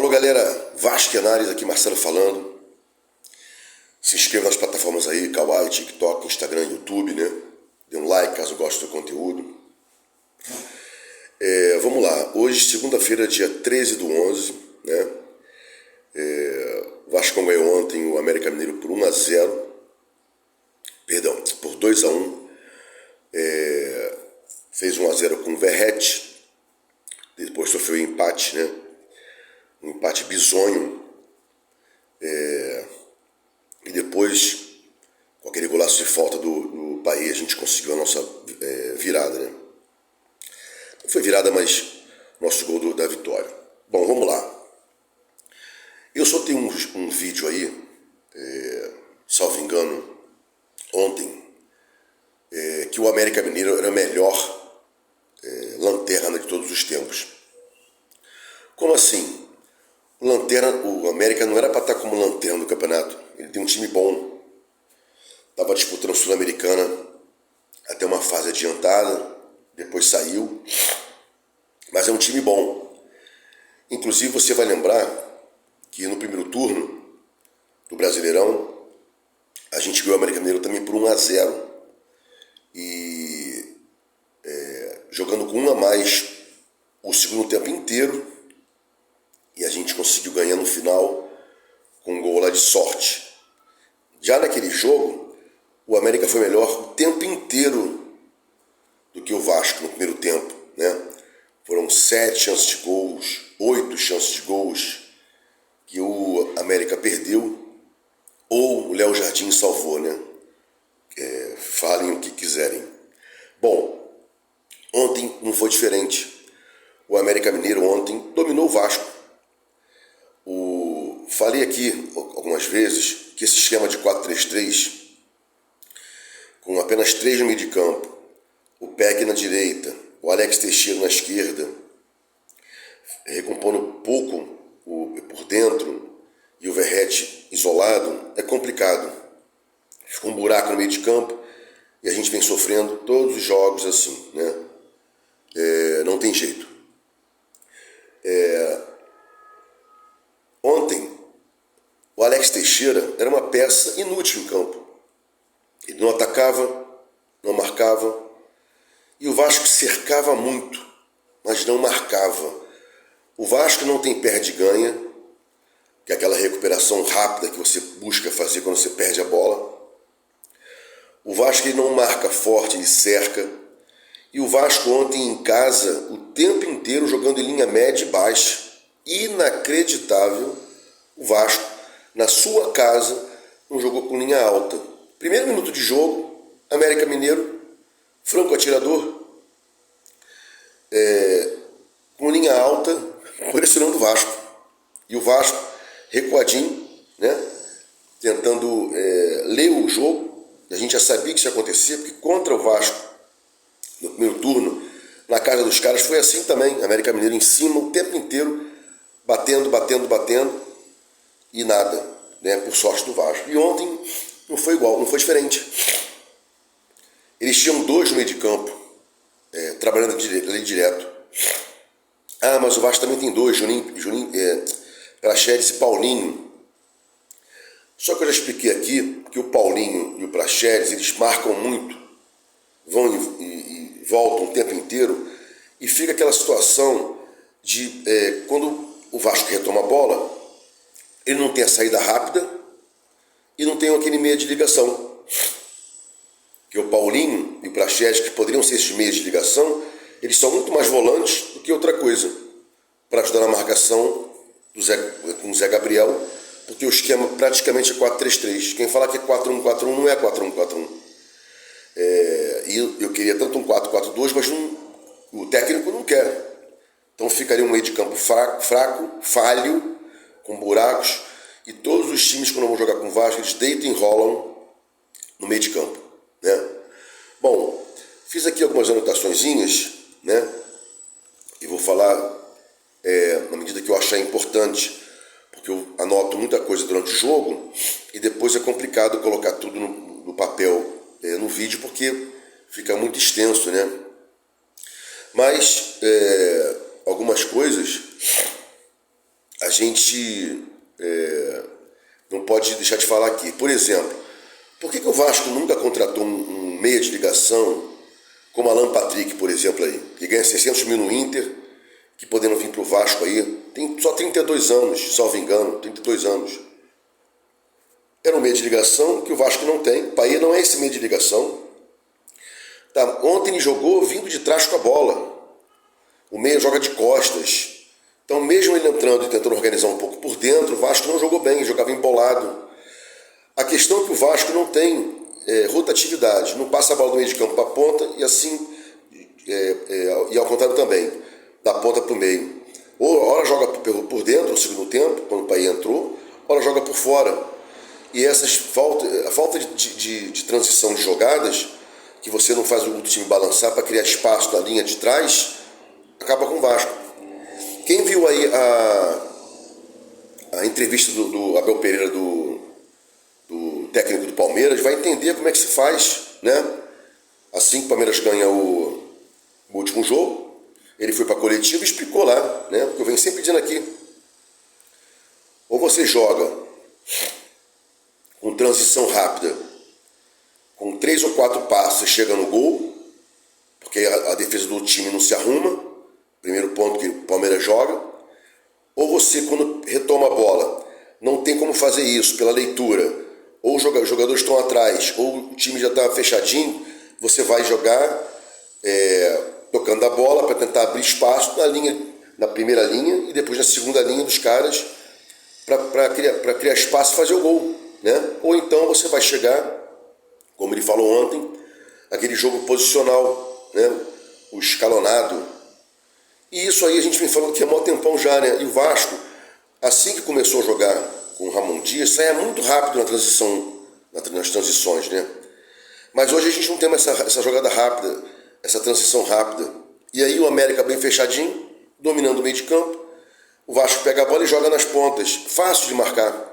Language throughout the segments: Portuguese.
Alô galera, Vasquenares aqui, Marcelo falando. Se inscreva nas plataformas aí, Kawaii, TikTok, Instagram, YouTube, né? Dê um like caso goste do conteúdo. Vamos lá, hoje segunda-feira, dia 13/11, né? O Vasco ganhou ontem o América Mineiro por 1-0. Perdão, por 2-1. Fez 1-0 com o Verratti. Depois sofreu um empate, né? Um empate bizonho. E depois, com aquele golaço de falta do País, a gente conseguiu a nossa virada, né? Não foi virada, mas nosso gol da vitória. Bom, vamos lá. Eu só tenho um vídeo aí, salvo engano, ontem, que o América Mineiro era a melhor lanterna de todos os tempos. Como assim? O América não era para estar como lanterna do campeonato. Ele tem um time bom. Estava disputando a Sul-Americana até uma fase adiantada, depois saiu. Mas é um time bom. Inclusive você vai lembrar que no primeiro turno do Brasileirão a gente ganhou o América Mineiro também por 1-0. E jogando com 1 a mais o segundo tempo inteiro. E a gente conseguiu ganhar no final com um gol lá de sorte. Já naquele jogo, o América foi melhor o tempo inteiro do que o Vasco no primeiro tempo, né? Foram 7 chances de gols, 8 chances de gols que o América perdeu, ou o Léo Jardim salvou, né? Falem o que quiserem. Bom, ontem não foi diferente. O América Mineiro ontem dominou o Vasco. Falei aqui algumas vezes que esse esquema de 4-3-3, com apenas 3 no meio de campo, o Peck na direita, o Alex Teixeira na esquerda, recompondo pouco por dentro, e o Verratti isolado, é complicado. Fica um buraco no meio de campo e a gente vem sofrendo todos os jogos assim, né? Não tem jeito. Ontem, o Alex Teixeira era uma peça inútil em campo. Ele não atacava, não marcava, e o Vasco cercava muito, mas não marcava. O Vasco não tem perde-ganha, que é aquela recuperação rápida que você busca fazer quando você perde a bola. O Vasco ele não marca forte, ele cerca. E o Vasco ontem em casa, o tempo inteiro jogando em linha média e baixa. Inacreditável. O Vasco, na sua casa, não jogou com linha alta. Primeiro minuto de jogo, América Mineiro, franco atirador, com linha alta, pressionando o Vasco. E o Vasco, recuadinho, né, tentando ler o jogo. A gente já sabia que isso ia acontecer, porque contra o Vasco, no primeiro turno, na casa dos caras, foi assim também. América Mineiro em cima, o tempo inteiro, batendo, e nada, né, por sorte do Vasco. E ontem não foi igual, não foi diferente. Eles tinham 2 no meio de campo, trabalhando ali direto. Ah, mas o Vasco também tem 2, Juninho, Praxedes e Paulinho. Só que eu já expliquei aqui que o Paulinho e o Praxedes, eles marcam muito, vão e voltam o tempo inteiro, e fica aquela situação de quando o Vasco retoma a bola, ele não tem a saída rápida e não tem aquele meio de ligação. Que o Paulinho e o Praxedes, que poderiam ser esses meios de ligação, eles são muito mais volantes do que outra coisa, para ajudar na marcação com o Zé Gabriel, porque o esquema praticamente é 4-3-3. Quem fala que é 4-1-4-1 não é 4-1-4-1. E eu queria tanto um 4-4-2, mas o técnico não quer. Então ficaria um meio de campo fraco, falho, com buracos, e todos os times, quando vão jogar com o Vasco, eles deitam e enrolam no meio de campo, né? Bom, fiz aqui algumas anotaçõezinhas, né? E vou falar na medida que eu achar importante, porque eu anoto muita coisa durante o jogo e depois é complicado colocar tudo no papel, no vídeo, porque fica muito extenso, né? Mas algumas coisas gente não pode deixar de falar aqui. Por exemplo, por que o Vasco nunca contratou um meia de ligação como Alan Patrick, por exemplo, aí, que ganha 600 mil no Inter, que podendo vir para o Vasco aí, tem só 32 anos, salvo engano, 32 anos. Era um meio de ligação que o Vasco não tem. O Paê não é esse meio de ligação. Tá, ontem ele jogou vindo de trás com a bola. O meia joga de costas. Então, mesmo ele entrando e tentando organizar um pouco por dentro, o Vasco não jogou bem, jogava embolado. A questão é que o Vasco não tem rotatividade, não passa a bola do meio de campo para a ponta e assim, e ao contrário também, da ponta para o meio. Ou ora joga por dentro no segundo tempo, quando o Paê entrou, ora joga por fora. E a falta de transição de jogadas, que você não faz o outro time balançar para criar espaço na linha de trás, acaba com o Vasco. Quem viu aí a entrevista do Abel Pereira, do técnico do Palmeiras, vai entender como é que se faz, né? Assim que o Palmeiras ganha o último jogo, ele foi para a coletiva e explicou lá, né? Porque eu venho sempre dizendo aqui. Ou você joga com transição rápida, com 3 ou 4 passos, você chega no gol, porque a defesa do time não se arruma, primeiro ponto que o Palmeiras joga. Ou você, quando retoma a bola, não tem como fazer isso pela leitura, ou os jogadores estão atrás, ou o time já está fechadinho, você vai jogar tocando a bola para tentar abrir espaço na primeira linha e depois na segunda linha dos caras para criar espaço e fazer o gol, né? Ou então você vai chegar, como ele falou ontem, aquele jogo posicional, né? O escalonado. E isso aí a gente vem falando que é mó tempão já, né? E o Vasco, assim que começou a jogar com o Ramon Dias, saia muito rápido nas transições, né? Mas hoje a gente não tem mais essa jogada rápida, essa transição rápida. E aí o América bem fechadinho, dominando o meio de campo, o Vasco pega a bola e joga nas pontas, fácil de marcar.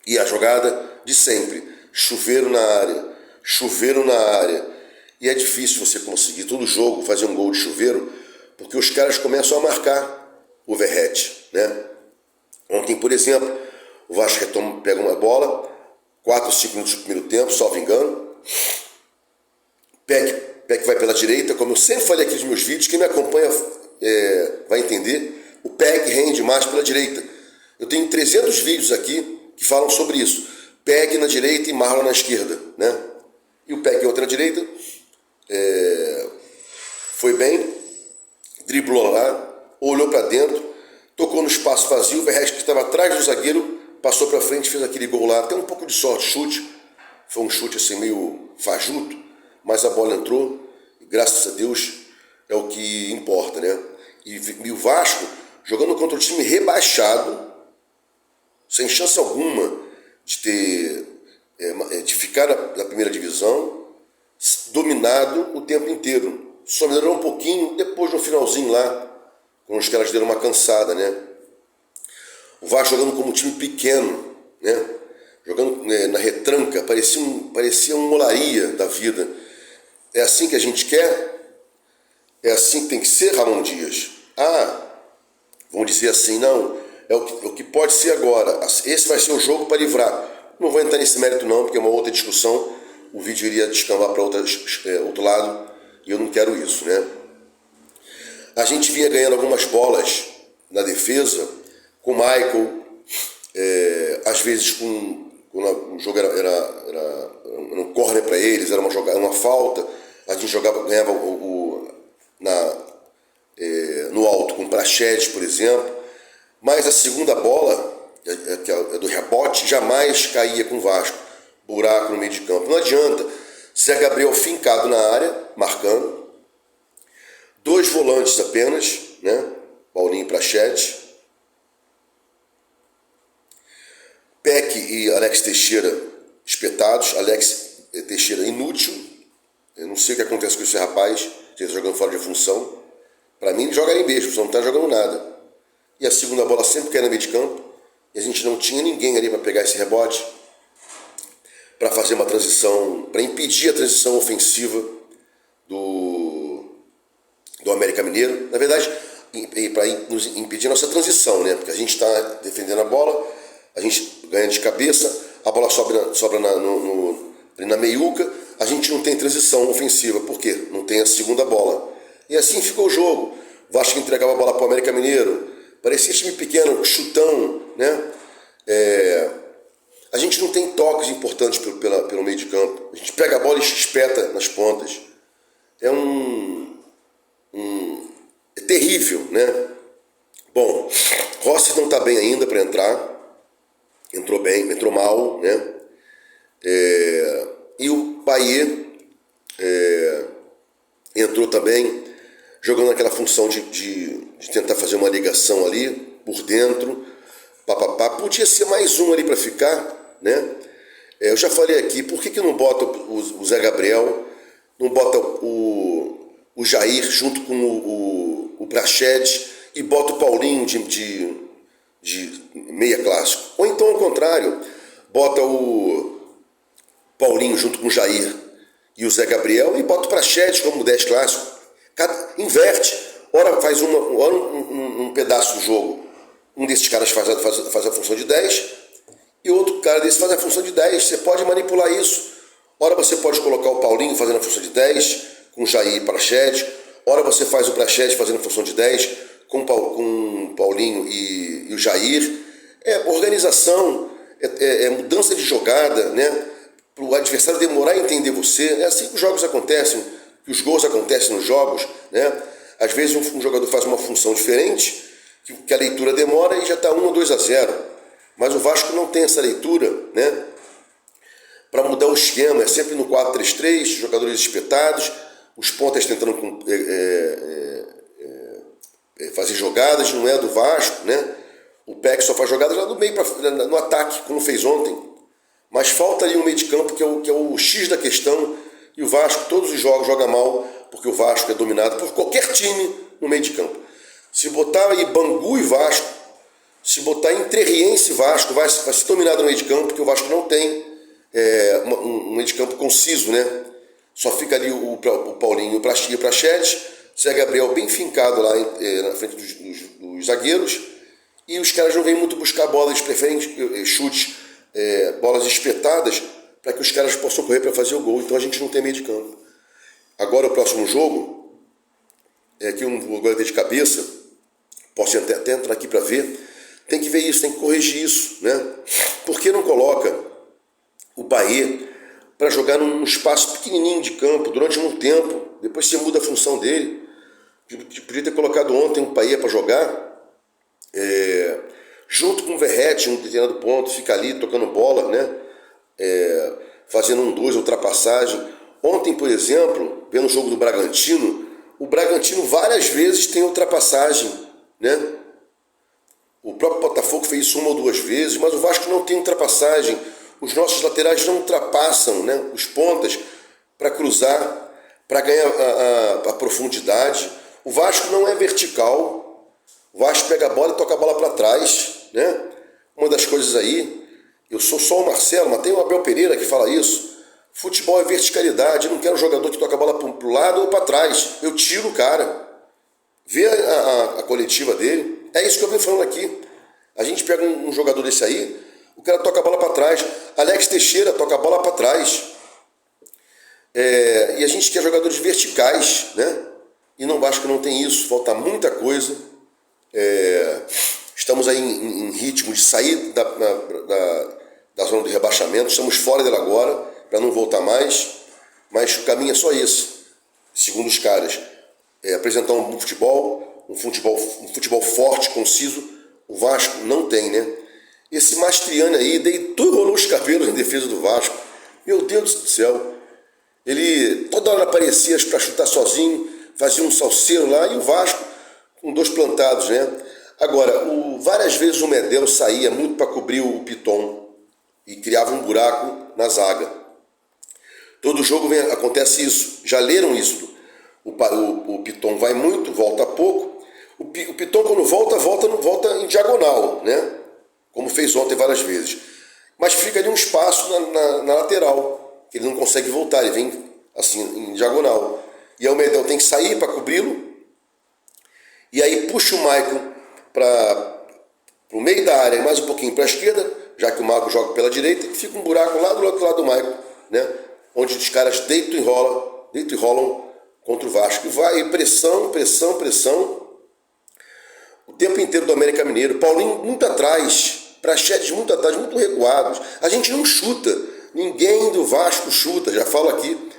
E a jogada de sempre, chuveiro na área. E é difícil você conseguir todo jogo fazer um gol de chuveiro, porque os caras começam a marcar o overhead, né? Ontem, por exemplo, o Vasco pega uma bola, 4 ou 5 minutos do primeiro tempo, salvo engano. Peck vai pela direita, como eu sempre falei aqui nos meus vídeos, quem me acompanha vai entender, o Peck rende mais pela direita. Eu tenho 300 vídeos aqui que falam sobre isso. Peck na direita e Marlon na esquerda, né? E o Peck outra na direita, foi bem, driblou lá, olhou para dentro, tocou no espaço vazio, o Verratti que estava atrás do zagueiro passou para frente, fez aquele gol lá, até um pouco de sorte, chute, foi um chute assim meio fajuto, mas a bola entrou, e graças a Deus é o que importa, né? E o Vasco jogando contra o time rebaixado, sem chance alguma de ficar na primeira divisão, dominado o tempo inteiro. Só melhorou um pouquinho depois no finalzinho lá, quando os caras deram uma cansada, né? O Vasco jogando como um time pequeno, né? Jogando na retranca, parecia um Olaria da vida. É assim que a gente quer? É assim que tem que ser, Ramon Dias? Vão dizer assim, não, é o que pode ser agora. Esse vai ser o jogo para livrar. Não vou entrar nesse mérito não, porque é uma outra discussão. O vídeo iria descambar para outro lado e eu não quero isso, né? A gente vinha ganhando algumas bolas na defesa com o Michael, às vezes quando o jogo era um corner para eles, era uma falta, a gente ganhava no alto com o Prachedes, por exemplo, mas a segunda bola, que é do rebote, jamais caía com o Vasco, buraco no meio de campo. Não adianta, Zé Gabriel fincado na área, marcando, 2 volantes apenas, né? Paulinho e Prachedes, Peck e Alex Teixeira espetados, Alex Teixeira inútil, eu não sei o que acontece com esse rapaz, ele está jogando fora de função, para mim ele joga ali mesmo, só não está jogando nada. E a segunda bola sempre cai no meio de campo, e a gente não tinha ninguém ali para pegar esse rebote, para fazer uma transição, para impedir a transição ofensiva do América Mineiro. Na verdade, para nos impedir a nossa transição, né? Porque a gente está defendendo a bola, a gente ganha de cabeça, a bola sobra na meiuca, a gente não tem transição ofensiva. Por quê? Não tem a segunda bola. E assim ficou o jogo. O Vasco entregava a bola para o América Mineiro, parecia time pequeno, chutão, né? A gente não tem toques importantes pelo meio de campo. A gente pega a bola e espeta nas pontas. É terrível, né? Bom, Rossi não está bem ainda para entrar. Entrou bem, entrou mal, né? E o Payet entrou também, jogando naquela função de tentar fazer uma ligação ali, por dentro. Podia ser mais um ali para ficar, né? Eu já falei aqui, por que não bota o Zé Gabriel, não bota o Jair junto com o Praxedes e bota o Paulinho de meia clássico? Ou então, ao contrário, bota o Paulinho junto com o Jair e o Zé Gabriel e bota o Praxedes como 10 clássico. Inverte, ora faz um pedaço do jogo. Um desses caras faz a função de 10 e outro cara desse faz a função de 10. Você pode manipular isso. Ora você pode colocar o Paulinho fazendo a função de 10 com o Jair e Praxedes. Ora você faz o Praxedes fazendo a função de 10 com o Paulinho e o Jair. Organização, mudança de jogada, né? Para o adversário demorar a entender você. É assim que os jogos acontecem, que os gols acontecem nos jogos, né? Às vezes um jogador faz uma função diferente, que a leitura demora e já está 1 ou 2-0. Mas o Vasco não tem essa leitura, né? Para mudar o esquema, é sempre no 4-3-3, jogadores espetados, os pontas tentando fazer jogadas, não é do Vasco, né? O PEC só faz jogadas lá no meio, no ataque, como fez ontem. Mas falta ali um meio de campo que é o X da questão, e o Vasco, todos os jogos, joga mal, porque o Vasco é dominado por qualquer time no meio de campo. Se botar aí Bangu e Vasco, se botar Interriense e Vasco, vai ser dominado no meio de campo, porque o Vasco não tem um meio de campo conciso, né? Só fica ali o Paulinho e o Praxedes, Zé Gabriel bem fincado lá na frente dos zagueiros, e os caras não vêm muito buscar bola, eles preferem chutes, bolas espetadas, para que os caras possam correr para fazer o gol. Então a gente não tem meio de campo. Agora o próximo jogo, que eu não vou agora ter de cabeça, posso até entrar aqui para ver, tem que ver isso, tem que corrigir isso, né? Por que não coloca o Payet para jogar num espaço pequenininho de campo durante um tempo, depois você muda a função dele? Podia ter colocado ontem o Payet para jogar, junto com o Verratti, um determinado ponto, fica ali tocando bola, né? Fazendo 1-2, ultrapassagem. Ontem, por exemplo, vendo o jogo do Bragantino, o Bragantino várias vezes tem ultrapassagem, né? O próprio Botafogo fez isso 1 ou 2 vezes, mas o Vasco não tem ultrapassagem. Os nossos laterais não ultrapassam, né, os pontas para cruzar, para ganhar a profundidade. O Vasco não é vertical. O Vasco pega a bola e toca a bola para trás, né? Uma das coisas aí, eu sou só o Marcelo, mas tem o Abel Pereira que fala isso. Futebol é verticalidade. Eu não quero um jogador que toca a bola para o lado ou para trás. Eu tiro o cara. Vê a coletiva dele. É isso que eu venho falando aqui. A gente pega um jogador desse aí, o cara toca a bola para trás. Alex Teixeira toca a bola para trás. E a gente quer jogadores verticais, né? E não acho que não tem isso. Falta muita coisa. Estamos aí em ritmo de sair da zona de rebaixamento. Estamos fora dela agora, para não voltar mais. Mas o caminho é só esse, segundo os caras. Apresentar um futebol forte, conciso. O Vasco não tem, né? Esse Mastriani aí deitou e rolou os cabelos em defesa do Vasco. Meu Deus do céu. Ele toda hora aparecia para chutar sozinho, fazia um salseiro lá, e o Vasco com 2 plantados, né? Agora, várias vezes o Medel saía muito para cobrir o Piton e criava um buraco na zaga. Todo jogo acontece isso. Já leram isso? O Piton vai muito, volta pouco. O Piton, quando volta em diagonal, né? Como fez ontem várias vezes. Mas fica ali um espaço na lateral, que ele não consegue voltar, ele vem assim em diagonal. E aí o Medel tem que sair para cobri-lo. e aí puxa o Maicon para o meio da área e mais um pouquinho para a esquerda, já que o Maicon joga pela direita, e fica um buraco lá do outro lado do Maicon, né? Onde os caras deitam e rolam contra o Vasco. E vai pressão, pressão, pressão, o tempo inteiro do América Mineiro. Paulinho muito atrás, Praxedes muito atrás, muito recuados. A gente não chuta, ninguém do Vasco chuta, já falo aqui.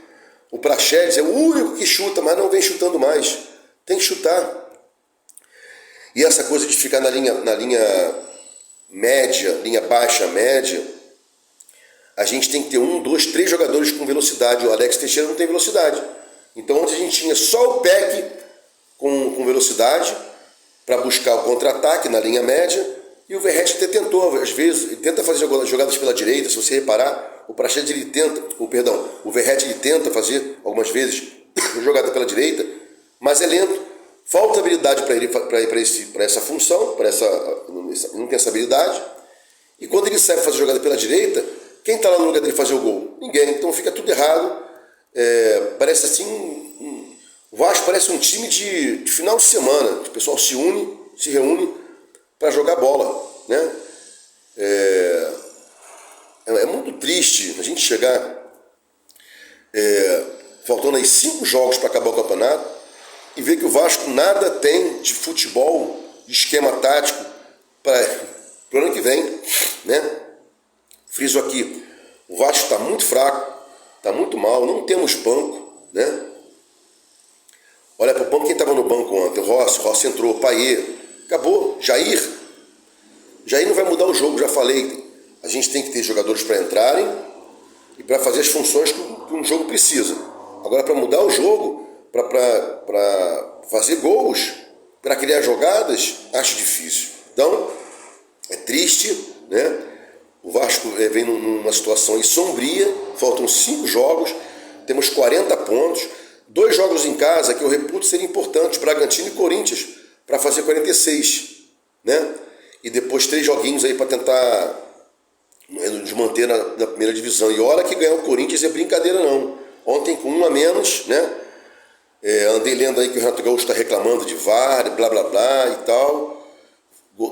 O Praxedes é o único que chuta, mas não vem chutando mais. Tem que chutar. E essa coisa de ficar na linha média, linha baixa, média, a gente tem que ter 1, 2, 3 jogadores com velocidade. O Alex Teixeira não tem velocidade. Então, onde a gente tinha só o Peck com velocidade para buscar o contra-ataque na linha média, e o Verratti até tentou, às vezes, ele tenta fazer jogadas pela direita. Se você reparar, o Praxedes ele tenta, o Verratti ele tenta fazer algumas vezes jogada pela direita, mas é lento. Falta habilidade para ele para essa função, não tem essa habilidade. E quando ele sai fazer jogada pela direita, quem está lá no lugar dele fazer o gol? Ninguém. Então fica tudo errado. Parece assim, o Vasco parece um time de final de semana. O pessoal se reúne para jogar bola, né? É muito triste a gente chegar faltando aí 5 jogos para acabar o campeonato e ver que o Vasco nada tem de futebol, de esquema tático para o ano que vem, né? Friso aqui, o Vasco está muito fraco, está muito mal, não temos banco, né? Olha para o banco, quem estava no banco ontem? O Rossi entrou, Paier, acabou, Jair não vai mudar o jogo, já falei. A gente tem que ter jogadores para entrarem e para fazer as funções que um jogo precisa. Agora, para mudar o jogo, para fazer gols, para criar jogadas, acho difícil. Então, é triste, né? O Vasco vem numa situação aí sombria, faltam 5 jogos, temos 40 pontos, 2 jogos em casa que eu reputo serem importantes, Bragantino e Corinthians, para fazer 46, né? E depois 3 joguinhos aí para tentar desmanter na primeira divisão. E olha que ganhar o Corinthians é brincadeira não. Ontem com 1 a menos, né? Andei lendo aí que o Renato Gaúcho está reclamando de VAR, blá blá blá e tal.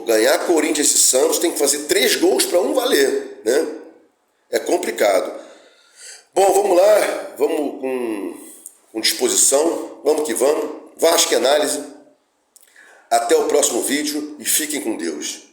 Ganhar Corinthians e Santos tem que fazer 3 gols para 1 valer, né? É complicado. Bom, vamos lá, vamos com disposição, vamos que vamos. Vasco Análise. Até o próximo vídeo e fiquem com Deus.